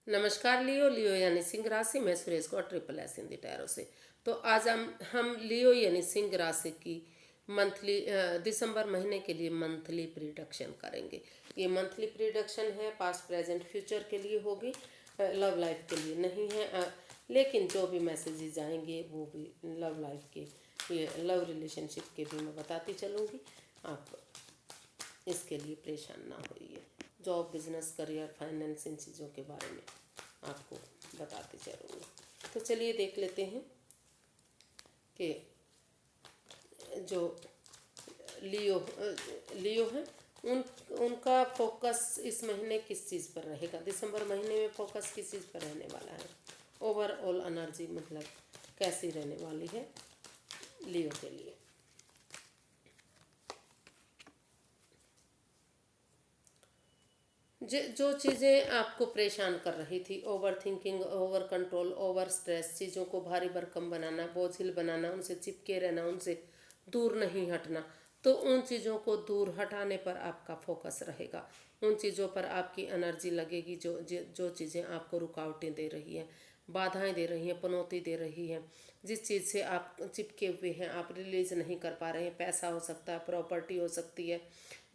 नमस्कार लियो लियो यानी सिंह राशि में सुरेश को ट्रिपल एस हिंदी टैरो से। तो आज हम लियो यानी सिंह राशि की मंथली दिसंबर महीने के लिए मंथली प्रिडिक्शन करेंगे। ये मंथली प्रिडिक्शन है, पास्ट प्रेजेंट फ्यूचर के लिए होगी, लव लाइफ के लिए नहीं है। लेकिन जो भी मैसेजेस आएंगे वो भी लव लाइफ के, ये लव रिलेशनशिप के भी मैं बताती चलूँगी। आप इसके लिए परेशान ना होइए। जॉब, बिजनेस, करियर, फाइनेंस, इन चीज़ों के बारे में आपको बताते चलूँगी। तो चलिए देख लेते हैं कि जो लियो लियो है उन उनका फोकस इस महीने किस चीज़ पर रहेगा। दिसंबर महीने में फोकस किस चीज़ पर रहने वाला है, ओवरऑल एनर्जी मतलब कैसी रहने वाली है लियो के लिए। जो चीज़ें आपको परेशान कर रही थी, over thinking, over control, over stress, चीज़ों को भारी भरकम बनाना, बोझिल बनाना, उनसे चिपके रहना, उनसे दूर नहीं हटना, तो उन चीज़ों को दूर हटाने पर आपका फोकस रहेगा। उन चीज़ों पर आपकी एनर्जी लगेगी जो चीज़ें आपको रुकावटें दे रही हैं, बाधाएं दे रही हैं, पनौती दे रही हैं, जिस चीज़ से आप चिपके हुए हैं, आप रिलीज नहीं कर पा रहे हैं। पैसा हो सकता है, प्रॉपर्टी हो सकती है,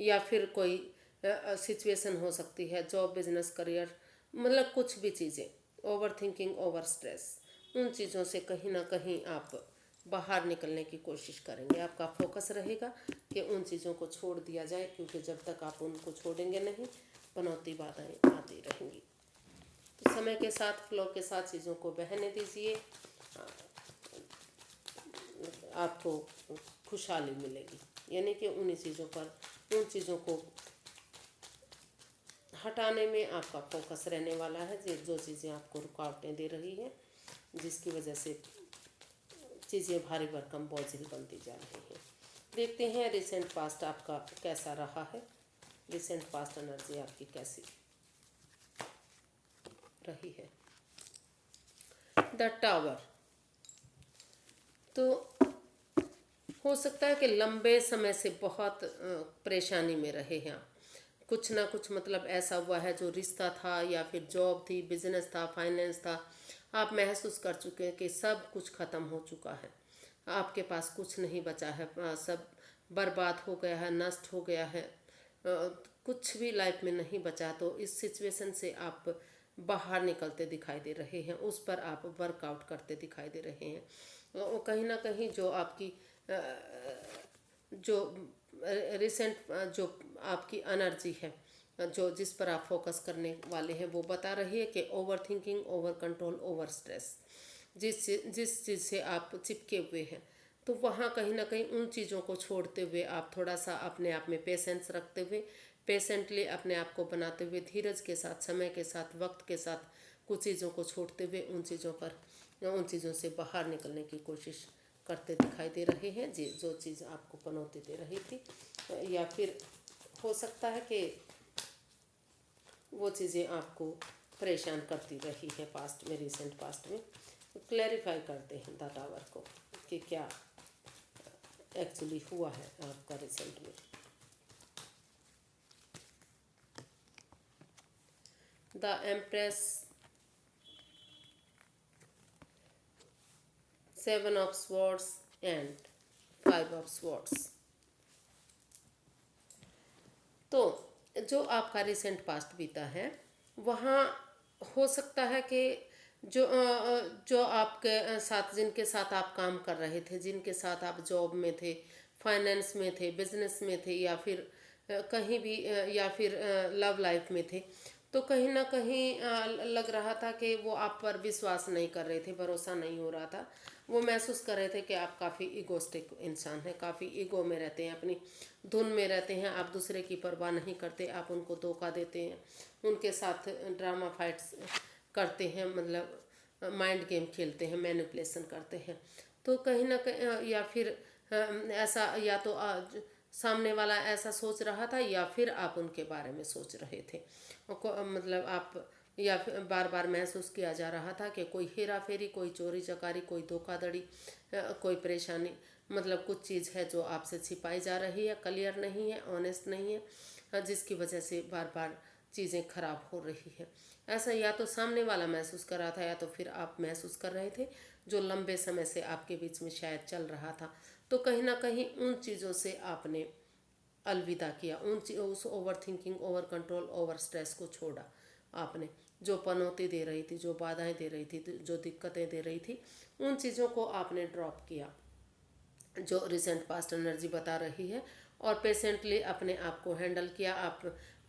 या फिर कोई सिचुएशन हो सकती है, जॉब, बिजनेस, करियर, मतलब कुछ भी चीज़ें, ओवर थिंकिंग, ओवर स्ट्रेस, उन चीज़ों से कहीं ना कहीं आप बाहर निकलने की कोशिश करेंगे। आपका फोकस रहेगा कि उन चीज़ों को छोड़ दिया जाए, क्योंकि जब तक आप उनको छोड़ेंगे नहीं, पनौती बाधाएं आती रहेंगी। तो समय के साथ, फ्लो के साथ चीज़ों को बहने दीजिए, आपको खुशहाली मिलेगी। यानी कि उन चीज़ों पर, उन चीज़ों को हटाने में आपका फोकस रहने वाला है। जो चीज़ें आपको रुकावटें दे रही हैं, जिसकी वजह से चीज़ें भारी भरकम बोझिल बनती जा रही हैं। देखते हैं रिसेंट पास्ट आपका कैसा रहा है, रिसेंट पास्ट एनर्जी आपकी कैसी रही है। द टावर, तो हो सकता है कि लंबे समय से बहुत परेशानी में रहे हैं आप। कुछ ना कुछ मतलब ऐसा हुआ है, जो रिश्ता था या फिर जॉब थी, बिजनेस था, फाइनेंस था, आप महसूस कर चुके हैं कि सब कुछ ख़त्म हो चुका है, आपके पास कुछ नहीं बचा है, सब बर्बाद हो गया है, नष्ट हो गया है, कुछ भी लाइफ में नहीं बचा। तो इस सिचुएशन से आप बाहर निकलते दिखाई दे रहे हैं, उस पर आप वर्कआउट करते दिखाई दे रहे हैं। कहीं ना कहीं जो आपकी जो रिसेंट जो आपकी एनर्जी है, जो जिस पर आप फोकस करने वाले हैं, वो बता रही है कि over thinking, over control, over stress, जिस चीज़ से आप चिपके हुए हैं, तो वहाँ कहीं ना कहीं उन चीज़ों को छोड़ते हुए आप थोड़ा सा अपने आप में पेशेंस रखते हुए, पेशेंटली अपने आप को बनाते हुए, धीरज के साथ, समय के साथ, वक्त के साथ कुछ चीज़ों को छोड़ते हुए उन चीज़ों पर, उन चीज़ों से बाहर निकलने की कोशिश करते दिखाई दे रहे हैं। जी, जो चीज़ आपको पनौती दे रही थी, या फिर हो सकता है कि वो चीज़ें आपको परेशान करती रही है पास्ट में, रिसेंट पास्ट में। क्लैरिफाई करते हैं द टावर को कि क्या एक्चुअली हुआ है आपका रिसेंट में। The empress, 7 of swords and 5 of swords. तो जो आपका रिसेंट पास्ट बीता है, वहाँ हो सकता है कि जो आपके साथ, जिनके साथ आप काम कर रहे थे, जिनके साथ आप जॉब में थे, फाइनेंस में थे, बिजनेस में थे, या फिर कहीं भी या फिर लव लाइफ में थे, तो कहीं ना कहीं लग रहा था कि वो आप पर विश्वास नहीं कर रहे थे, भरोसा नहीं हो रहा था। वो महसूस कर रहे थे कि आप काफ़ी ईगोस्टिक इंसान हैं, काफ़ी ईगो में रहते हैं, अपनी धुन में रहते हैं, आप दूसरे की परवाह नहीं करते, आप उनको धोखा देते हैं, उनके साथ ड्रामा फाइट्स करते हैं, मतलब माइंड गेम खेलते हैं, मैनिपुलेशन करते हैं। तो कहीं ना कहीं या फिर ऐसा, या तो सामने वाला ऐसा सोच रहा था, या फिर आप उनके बारे में सोच रहे थे। मतलब आप, या फिर बार बार महसूस किया जा रहा था कि कोई हेरा फेरी, कोई चोरी चकारी, कोई धोखाधड़ी, कोई परेशानी, मतलब कुछ चीज़ है जो आपसे छिपाई जा रही है, क्लियर नहीं है, ऑनेस्ट नहीं है, जिसकी वजह से बार बार चीज़ें खराब हो रही है। ऐसा या तो सामने वाला महसूस कर रहा था या तो फिर आप महसूस कर रहे थे, जो लंबे समय से आपके बीच में शायद चल रहा था। तो कहीं ना कहीं उन चीज़ों से आपने अलविदा किया, उस over thinking, over control, over stress को छोड़ा आपने। जो पनौती दे रही थी, जो बाधाएं दे रही थी, जो दिक्कतें दे रही थी, उन चीज़ों को आपने ड्रॉप किया जो रिसेंट पास्ट एनर्जी बता रही है, और पेशेंटली अपने आप को हैंडल किया।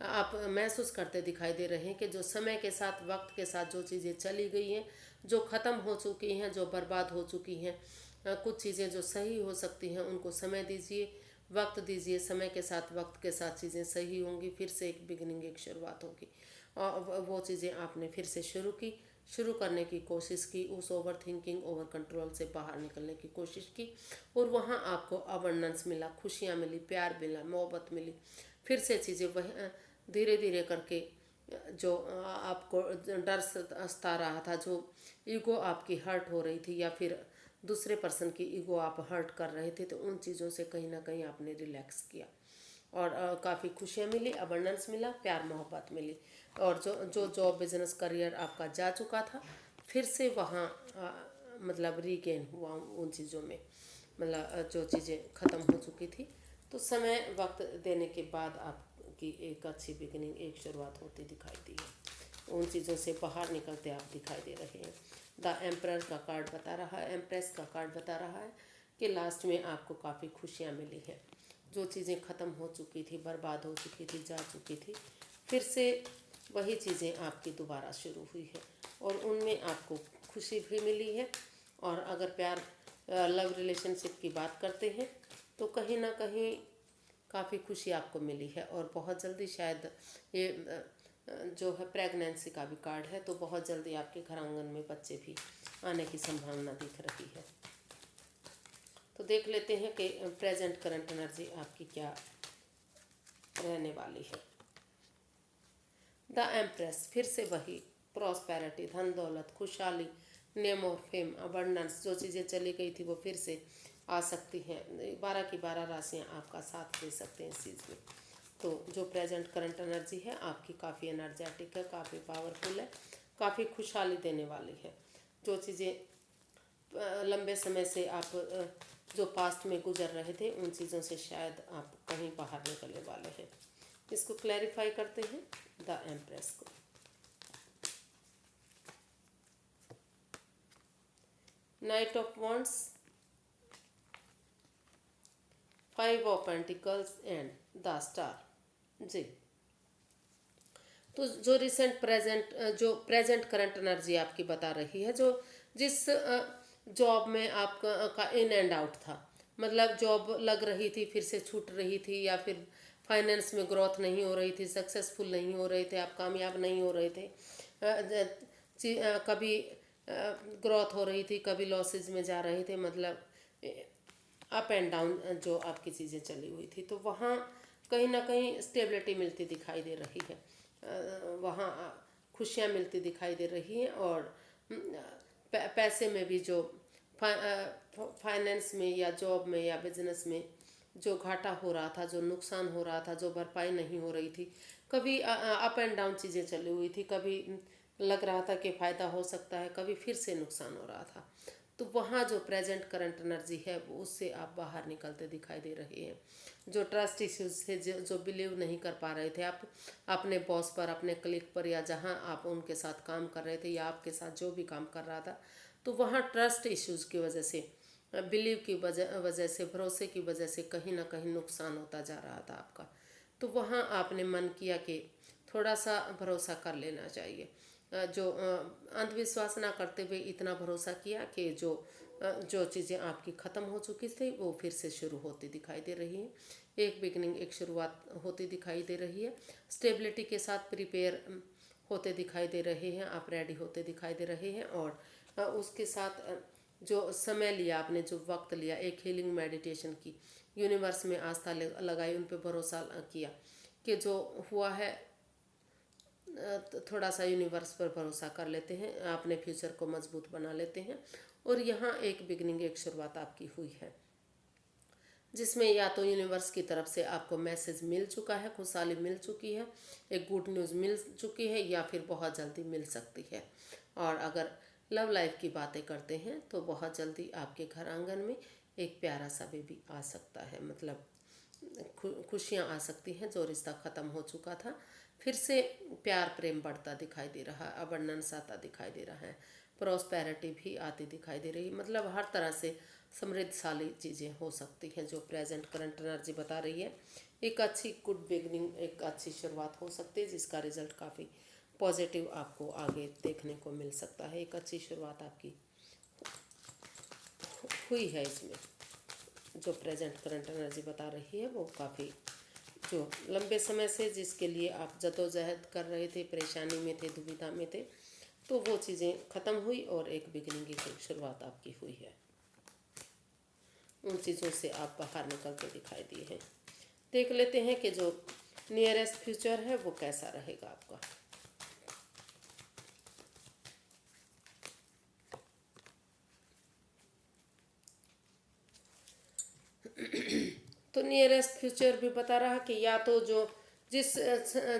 आप महसूस करते दिखाई दे रहे हैं कि जो समय के साथ, वक्त के साथ जो चीज़ें चली गई हैं, जो ख़त्म हो चुकी हैं, जो बर्बाद हो चुकी हैं, कुछ चीज़ें जो सही हो सकती हैं उनको समय दीजिए, वक्त दीजिए। समय के साथ, वक्त के साथ चीज़ें सही होंगी, फिर से एक बिगिनिंग, एक शुरुआत होगी। और वो चीज़ें आपने फिर से शुरू करने की कोशिश की, उस ओवर थिंकिंग, ओवर कंट्रोल से बाहर निकलने की कोशिश की, और वहाँ आपको अबंडेंस मिला, खुशियाँ मिली, प्यार मिला, मोहब्बत मिली। फिर से चीज़ें वह धीरे धीरे करके जो आपको डर सता रहा था, जो ईगो आपकी हर्ट हो रही थी, या फिर दूसरे पर्सन की ईगो आप हर्ट कर रहे थे, तो उन चीज़ों से कहीं ना कहीं आपने रिलैक्स किया, और काफ़ी खुशियाँ मिली, अबंडेंस मिला, प्यार मोहब्बत मिली। और जो जो जॉब, बिजनेस, करियर आपका जा चुका था, फिर से वहाँ मतलब रीगेन हुआ उन चीज़ों में, मतलब जो चीज़ें ख़त्म हो चुकी थी। तो समय, वक्त देने के बाद आपकी एक अच्छी बिगिनिंग, एक शुरुआत होती दिखाई दी है। उन चीज़ों से बाहर निकलते आप दिखाई दे रहे हैं। द एम्परर का कार्ड बता रहा है, एम्प्रेस का कार्ड बता रहा है कि लास्ट में आपको काफ़ी खुशियाँ मिली हैं। जो चीज़ें ख़त्म हो चुकी थी, बर्बाद हो चुकी थी, जा चुकी थी, फिर से वही चीज़ें आपकी दोबारा शुरू हुई है, और उनमें आपको खुशी भी मिली है। और अगर प्यार, लव रिलेशनशिप की बात करते हैं, तो कहीं ना कहीं काफ़ी खुशी आपको मिली है, और बहुत जल्दी शायद ये जो है प्रेगनेंसी का भी कार्ड है, तो बहुत जल्दी आपके घर आंगन में बच्चे भी आने की संभावना दिख रही है। तो देख लेते हैं कि प्रेजेंट करंट एनर्जी आपकी क्या रहने वाली है। द एम्प्रेस, फिर से वही प्रॉस्पेरिटी, धन दौलत, खुशहाली, नेम और फेम, अबंडेंस। जो चीज़ें चली गई थी वो फिर से आ सकती हैं। 12 की 12 राशियाँ आपका साथ दे सकते हैं इस चीज़ में। तो जो प्रेजेंट करंट एनर्जी है आपकी काफ़ी एनर्जेटिक है, काफ़ी पावरफुल है, काफ़ी खुशहाली देने वाली है। जो चीज़ें लंबे समय से आप जो पास्ट में गुजर रहे थे, उन चीज़ों से शायद आप कहीं बाहर निकलने वाले हैं। इसको क्लैरिफाई करते हैं, द एम्प्रेस को। Knight of wands, 5 of pentacles and the star. जी, तो जो रिसेंट प्रेजेंट, जो प्रेजेंट करंट एनर्जी आपकी बता रही है, जो जिस जॉब में आपका का इन एंड आउट था, मतलब जॉब लग रही थी, फिर से छूट रही थी, या फिर फाइनेंस में ग्रोथ नहीं हो रही थी, सक्सेसफुल नहीं हो रहे थे, आप कामयाब नहीं हो रहे थे, कभी ग्रोथ हो रही थी, कभी लॉसेज में जा रहे थे, मतलब अप एंड डाउन जो आपकी चीज़ें चली हुई थी, तो वहाँ कहीं ना कहीं स्टेबिलिटी मिलती दिखाई दे रही है। वहाँ खुशियाँ मिलती दिखाई दे रही हैं, और पैसे में भी जो फाइनेंस में या जॉब में या बिजनेस में जो घाटा हो रहा था, जो नुकसान हो रहा था, जो भरपाई नहीं हो रही थी, कभी अप एंड डाउन चीज़ें चली हुई थी, कभी लग रहा था कि फ़ायदा हो सकता है, कभी फिर से नुकसान हो रहा था। तो वहाँ जो प्रेजेंट करंट एनर्जी है वो उससे आप बाहर निकलते दिखाई दे रहे हैं। जो ट्रस्ट इश्यूज से जो बिलीव नहीं कर पा रहे थे आप अपने बॉस पर, अपने क्लिक पर, या जहाँ आप उनके साथ काम कर रहे थे, या आपके साथ जो भी काम कर रहा था, तो वहाँ ट्रस्ट इश्यूज की वजह से, बिलीव की वजह से, भरोसे की वजह से कहीं ना कहीं नुकसान होता जा रहा था आपका। तो वहाँ आपने मन किया कि थोड़ा सा भरोसा कर लेना चाहिए। जो अंधविश्वास ना करते हुए इतना भरोसा किया कि जो चीज़ें आपकी ख़त्म हो चुकी थी वो फिर से शुरू होती दिखाई दे रही हैं। एक बिगनिंग, एक शुरुआत होती दिखाई दे रही है। स्टेबिलिटी के साथ प्रिपेयर होते दिखाई दे रहे हैं, आप रेडी होते दिखाई दे रहे हैं, और उसके साथ जो समय लिया आपने, जो वक्त लिया, एक हीलिंग मेडिटेशन की, यूनिवर्स में आस्था लगाई, उन पर भरोसा किया कि जो हुआ है, थोड़ा सा यूनिवर्स पर भरोसा कर लेते हैं, अपने फ्यूचर को मजबूत बना लेते हैं, और यहाँ एक बिगनिंग, एक शुरुआत आपकी हुई है। जिसमें या तो यूनिवर्स की तरफ से आपको मैसेज मिल चुका है, खुशहाली मिल चुकी है, एक गुड न्यूज़ मिल चुकी है, या फिर बहुत जल्दी मिल सकती है। और अगर लव लाइफ की बातें करते हैं तो बहुत जल्दी आपके घर आंगन में एक प्यारा सा बेबी आ सकता है, मतलब खुशियाँ आ सकती हैं। जो रिश्ता ख़त्म हो चुका था, फिर से प्यार प्रेम बढ़ता दिखाई दे रहा है, अबंडेंस आता दिखाई दे रहा है, प्रॉस्पेरिटी भी आती दिखाई दे रही है। मतलब हर तरह से समृद्धशाली चीज़ें हो सकती हैं जो प्रेजेंट करंट एनर्जी बता रही है। एक अच्छी गुड बिगनिंग, एक अच्छी शुरुआत हो सकती है जिसका रिजल्ट काफ़ी पॉजिटिव आपको आगे देखने को मिल सकता है। एक अच्छी शुरुआत आपकी हुई है इसमें। जो प्रेजेंट करंट एनर्जी बता रही है वो काफ़ी, जो लंबे समय से जिसके लिए आप जद्दोजहद कर रहे थे, परेशानी में थे, दुविधा में थे, तो वो चीज़ें ख़त्म हुई और एक बिगनिंग की शुरुआत आपकी हुई है। उन चीज़ों से आप बाहर निकलते दिखाई दिए हैं। देख लेते हैं कि जो नियरेस्ट फ्यूचर है वो कैसा रहेगा आपका। तो नियरेस्ट फ्यूचर भी बता रहा कि या तो जो जिस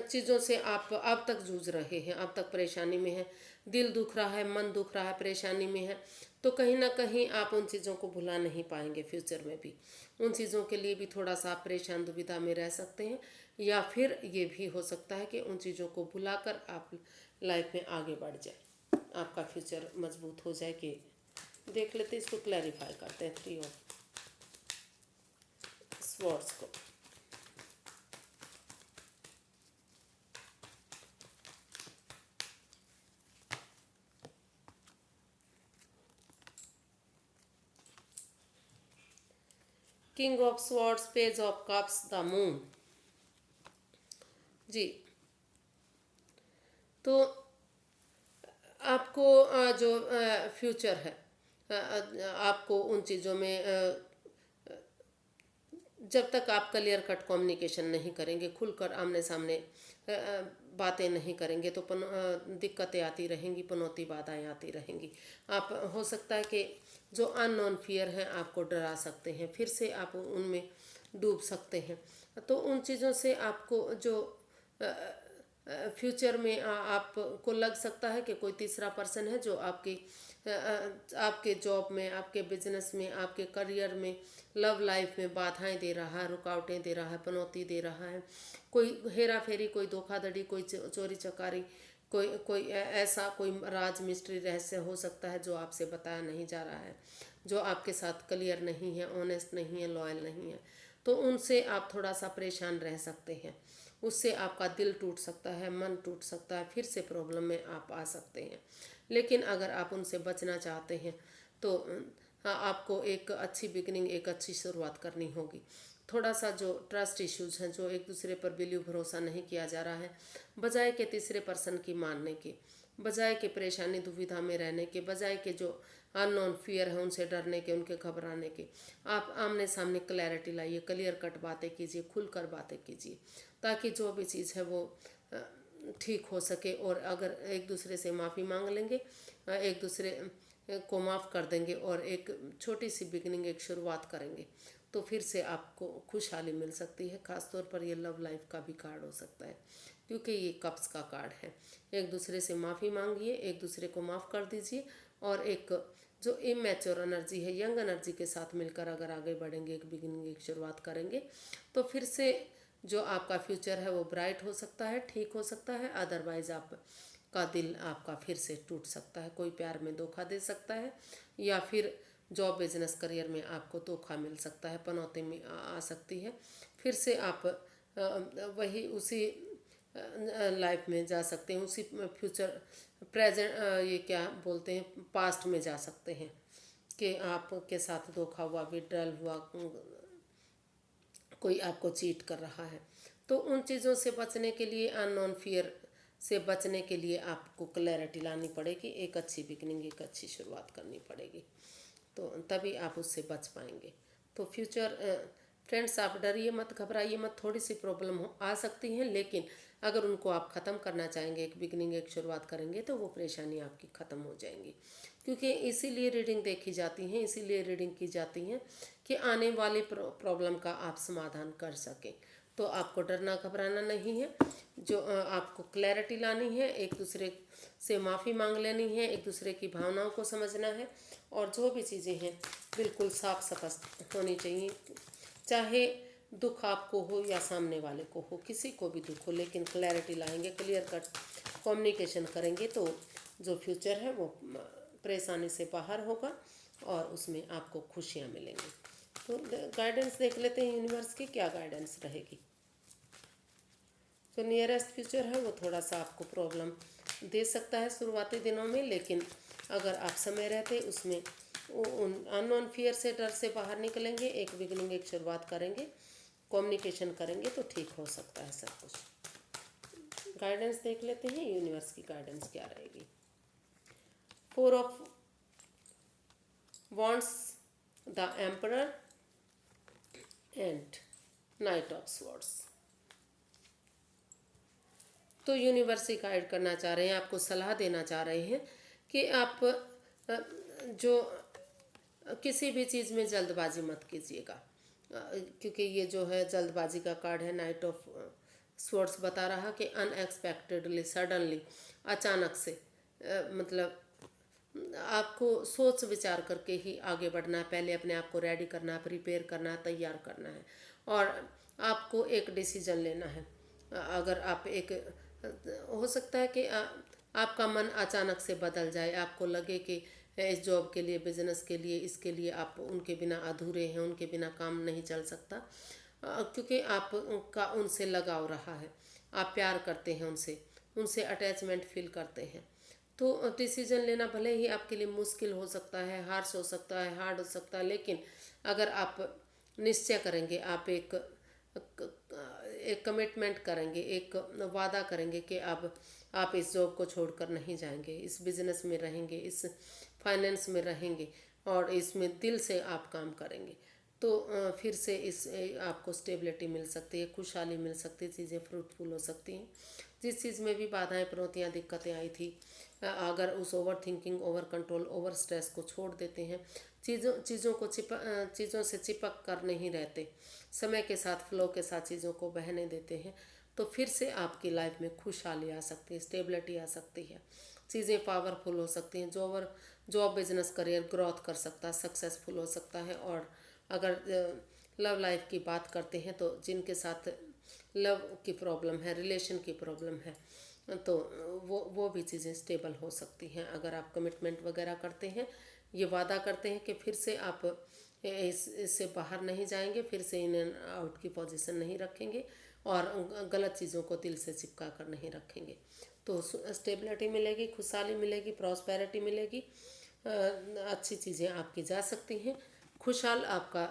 चीज़ों से आप अब तक जूझ रहे हैं, अब तक परेशानी में है, दिल दुख रहा है, मन दुख रहा है, परेशानी में है, तो कहीं ना कहीं आप उन चीज़ों को भुला नहीं पाएंगे फ्यूचर में भी। उन चीज़ों के लिए भी थोड़ा सा आप परेशान दुविधा में रह सकते हैं, या फिर ये भी हो सकता है कि उन चीज़ों को भुलाकर आप लाइफ में आगे बढ़ जाए, आपका फ्यूचर मजबूत हो जाए। कि देख लेते हैं, इसको क्लैरिफाई करते हैं। 3 ऑफ स्वॉर्ड्स को king of swords, page of cups, the moon. जी, तो आपको जो फ्यूचर है, आपको उन चीज़ों में जब तक आप क्लियर कट कम्युनिकेशन नहीं करेंगे, खुलकर आमने सामने बातें नहीं करेंगे, तो दिक्कतें आती रहेंगी, पनौती बाधाएं आती रहेंगी। आप हो सकता है कि जो अननोन फियर हैं आपको डरा सकते हैं, फिर से आप उनमें डूब सकते हैं। तो उन चीज़ों से आपको जो फ्यूचर में आपको लग सकता है कि कोई तीसरा पर्सन है जो आपके जॉब में, आपके बिजनेस में, आपके करियर में, लव लाइफ में बाधाएं दे रहा है, रुकावटें दे रहा है, पनौती दे रहा है। कोई हेरा फेरी, कोई धोखाधड़ी, कोई चोरी चकारी, कोई कोई ऐसा कोई राज मिस्ट्री रहस्य हो सकता है जो आपसे बताया नहीं जा रहा है, जो आपके साथ क्लियर नहीं है, ऑनेस्ट नहीं है, लॉयल नहीं है। तो उनसे आप थोड़ा सा परेशान रह सकते हैं, उससे आपका दिल टूट सकता है, मन टूट सकता है, फिर से प्रॉब्लम में आप आ सकते हैं। लेकिन अगर आप उनसे बचना चाहते हैं तो आपको एक अच्छी बिगनिंग, एक अच्छी शुरुआत करनी होगी। थोड़ा सा जो ट्रस्ट इश्यूज हैं, जो एक दूसरे पर बिलीव भरोसा नहीं किया जा रहा है, बजाय के तीसरे पर्सन की मानने के, बजाय के परेशानी दुविधा में रहने के, बजाय के जो अननोन फियर है उनसे डरने के, उनके घबराने के, आप आमने सामने क्लैरिटी लाइए, क्लियर कट बातें कीजिए, खुलकर बातें कीजिए, ताकि जो भी चीज़ है वो ठीक हो सके। और अगर एक दूसरे से माफ़ी मांग लेंगे, एक दूसरे को माफ़ कर देंगे और एक छोटी सी बिगनिंग, एक शुरुआत करेंगे, तो फिर से आपको खुशहाली मिल सकती है। ख़ासतौर पर ये लव लाइफ का भी कार्ड हो सकता है, क्योंकि ये कप्स का कार्ड है। एक दूसरे से माफ़ी मांगिए, एक दूसरे को माफ़ कर दीजिए, और एक जो इमेच्योर एनर्जी है, यंग एनर्जी के साथ मिलकर अगर आगे बढ़ेंगे, एक बिगिनिंग, एक शुरुआत करेंगे, तो फिर से जो आपका फ्यूचर है वो ब्राइट हो सकता है, ठीक हो सकता है। अदरवाइज आप का दिल आपका फिर से टूट सकता है, कोई प्यार में धोखा दे सकता है, या फिर जॉब बिजनेस करियर में आपको धोखा मिल सकता है, पनौती में आ सकती है। फिर से आप वही उसी लाइफ में जा सकते हैं, उसी फ्यूचर प्रेजेंट, ये क्या बोलते हैं, पास्ट में जा सकते हैं कि आपके साथ धोखा हुआ, विड्रॉल हुआ, कोई आपको चीट कर रहा है। तो उन चीज़ों से बचने के लिए, अननोन फियर से बचने के लिए आपको क्लैरिटी लानी पड़ेगी, एक अच्छी बिगनिंग, एक अच्छी शुरुआत करनी पड़ेगी, तो तभी आप उससे बच पाएंगे। तो फ्यूचर फ्रेंड्स, आप डरिए मत, घबराइए मत, थोड़ी सी प्रॉब्लम आ सकती हैं, लेकिन अगर उनको आप ख़त्म करना चाहेंगे, एक बिगनिंग, एक शुरुआत करेंगे, तो वो परेशानी आपकी ख़त्म हो जाएंगी। क्योंकि इसीलिए रीडिंग देखी जाती हैं, इसीलिए रीडिंग की जाती हैं कि आने वाली प्रॉब्लम का आप समाधान कर सकें। तो आपको डरना घबराना नहीं है। जो आपको क्लैरिटी लानी है, एक दूसरे से माफ़ी मांग लेनी है, एक दूसरे की भावनाओं को समझना है, और जो भी चीज़ें हैं बिल्कुल साफ स्पष्ट होनी चाहिए। चाहे दुख आपको हो या सामने वाले को हो, किसी को भी दुख हो, लेकिन क्लैरिटी लाएंगे, क्लियर कट कम्युनिकेशन करेंगे, तो जो फ्यूचर है वो परेशानी से बाहर होगा और उसमें आपको खुशियाँ मिलेंगी। तो गाइडेंस देख लेते हैं यूनिवर्स की क्या गाइडेंस रहेगी। जो नियरेस्ट फ्यूचर है वो थोड़ा सा आपको प्रॉब्लम दे सकता है शुरुआती दिनों में, लेकिन अगर आप समय रहते उसमें उन अननोन फियर से, डर से बाहर निकलेंगे, एक बिगिनिंग, एक शुरुआत करेंगे, कम्युनिकेशन करेंगे, तो ठीक हो सकता है सब कुछ। गाइडेंस देख लेते हैं यूनिवर्स की गाइडेंस क्या रहेगी। 4 of wands, the emperor and night of swords. तो यूनिवर्स ही गाइड करना चाह रहे हैं, आपको सलाह देना चाह रहे हैं कि आप जो किसी भी चीज़ में जल्दबाजी मत कीजिएगा, क्योंकि ये जो है जल्दबाजी का कार्ड है, नाइट ऑफ स्वॉर्ड्स बता रहा कि अनएक्सपेक्टेडली, सडनली, अचानक से, मतलब आपको सोच विचार करके ही आगे बढ़ना है, पहले अपने आप को रेडी करना है, प्रिपेयर करना है, तैयार करना है, और आपको एक डिसीजन लेना है। अगर आप एक, हो सकता है कि आपका मन अचानक से बदल जाए, आपको लगे कि इस जॉब के लिए, बिजनेस के लिए, इसके लिए आप उनके बिना अधूरे हैं, उनके बिना काम नहीं चल सकता, क्योंकि आपका उनसे लगाव रहा है, आप प्यार करते हैं उनसे, उनसे अटैचमेंट फील करते हैं। तो डिसीजन लेना भले ही आपके लिए मुश्किल हो सकता है, हार्श हो सकता है, हार्ड हो सकता है, लेकिन अगर आप निश्चय करेंगे, आप एक कमिटमेंट करेंगे, एक वादा करेंगे कि अब आप इस जॉब को छोड़कर नहीं जाएंगे, इस बिज़नेस में रहेंगे, इस फाइनेंस में रहेंगे, और इसमें दिल से आप काम करेंगे, तो फिर से इस आपको स्टेबिलिटी मिल सकती है, खुशहाली मिल सकती है, चीज़ें फ्रूटफुल हो सकती हैं। जिस चीज़ में भी बाधाएं, प्रवृत्तियाँ, दिक्कतें आई थी, अगर उस over thinking, over control, over stress को छोड़ देते हैं, चीज़ों से चिपक कर नहीं रहते, समय के साथ, फ्लो के साथ चीज़ों को बहने देते हैं, तो फिर से आपकी लाइफ में खुशहाली आ सकती है, स्टेबिलिटी आ सकती है, चीज़ें पावरफुल हो सकती हैं, जॉब बिजनेस करियर ग्रोथ कर सकता है, सक्सेसफुल हो सकता है। और अगर लव लाइफ की बात करते हैं, तो जिनके साथ लव की प्रॉब्लम है, रिलेशन की प्रॉब्लम है, तो वो भी चीज़ें स्टेबल हो सकती हैं। अगर आप कमिटमेंट वगैरह करते हैं, ये वादा करते हैं कि फिर से आप इससे बाहर नहीं जाएंगे, फिर से इन एंड आउट की पोजीशन नहीं रखेंगे, और गलत चीज़ों को दिल से चिपका कर नहीं रखेंगे, तो स्टेबिलिटी मिलेगी, खुशहाली मिलेगी, प्रॉस्पेरिटी मिलेगी, अच्छी चीज़ें आपकी जा सकती हैं, खुशहाल आपका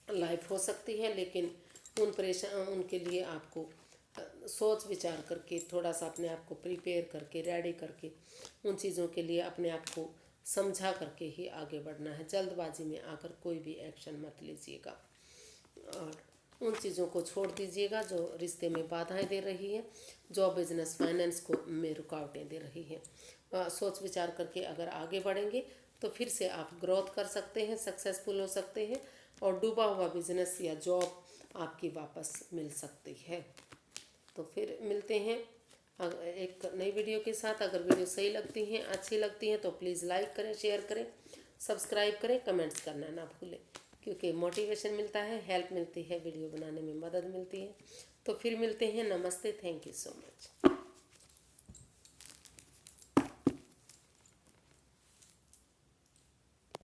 लाइफ हो सकती है। लेकिन उनके लिए आपको सोच विचार करके, थोड़ा सा अपने आप को प्रिपेयर करके, रेडी करके, उन चीज़ों के लिए अपने आप को समझा करके ही आगे बढ़ना है। जल्दबाजी में आकर कोई भी एक्शन मत लीजिएगा, और उन चीज़ों को छोड़ दीजिएगा जो रिश्ते में बाधाएं दे रही है, जॉब, बिजनेस, फाइनेंस को में रुकावटें दे रही है। सोच विचार करके अगर आगे बढ़ेंगे, तो फिर से आप ग्रोथ कर सकते हैं, सक्सेसफुल हो सकते हैं, और डूबा हुआ बिजनेस या जॉब आपकी वापस मिल सकती है। तो फिर मिलते हैं एक नई वीडियो के साथ। अगर वीडियो सही लगती हैं, अच्छी लगती हैं, तो प्लीज़ लाइक करें, शेयर करें, सब्सक्राइब करें, कमेंट्स करना ना भूलें, क्योंकि मोटिवेशन मिलता है, हेल्प मिलती है, वीडियो बनाने में मदद मिलती है। तो फिर मिलते हैं। नमस्ते, थैंक यू सो मच।